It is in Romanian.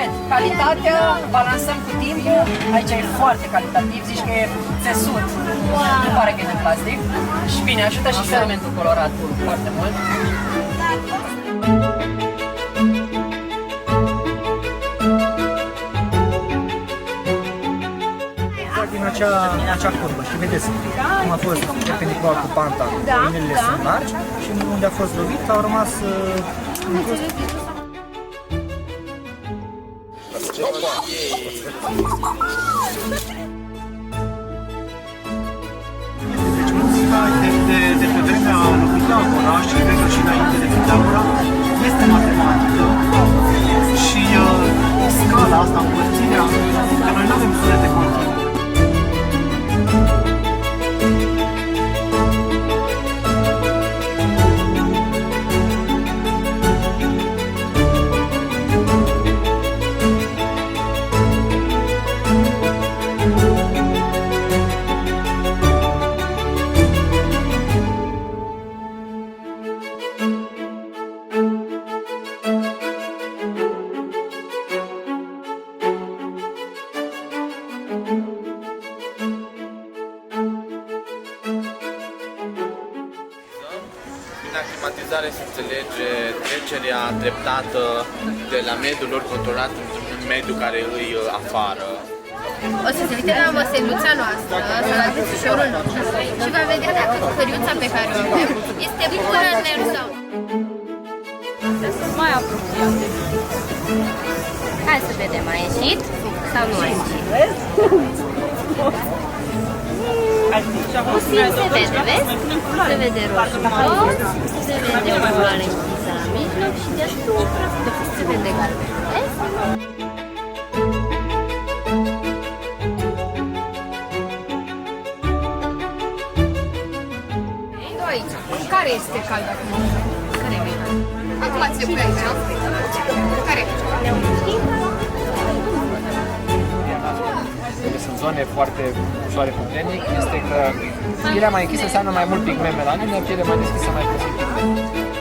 repet, calitatea, balansăm cu timpul, aici e foarte calitativ, zici că e țesut, nu pare că e de plastic. Și bine, ajută și elementul colorat foarte mult. Din acea curbă, și vedeți cum a fost perpendicular cu panta, liниile sunt largi și unde a fost lovit au rămas Deci muzica de pe vremea lui Pitagora și cred că și înainte de Pitagora este matematică și scala asta, împărțirea, că noi nu avem sunete continue. Prin aclimatizare se înțelege trecerea treptată de la mediul lor controlat în mediul care îi afară. O să se uite la măseluța noastră, sau la crucișorul nostru și va vedea dacă căriuța pe care o avem este pură în lemn sau nu. Mai apropiat. Hai să vedem, a ieșit sau nu a ieșit? Puțin se vede, vezi? Se vede roșu, se vede o valoare închisă la mijloc și deasupra se vede galben, vezi? Aici, care este cald acum? Care e mai cald? Acum ți-e pe aici, care e? Sunt zone foarte ușoare cu trenic, este că pielea mai închisă înseamnă mai mult pigment melanin, iar pielea mai deschisă mai puțin pigment.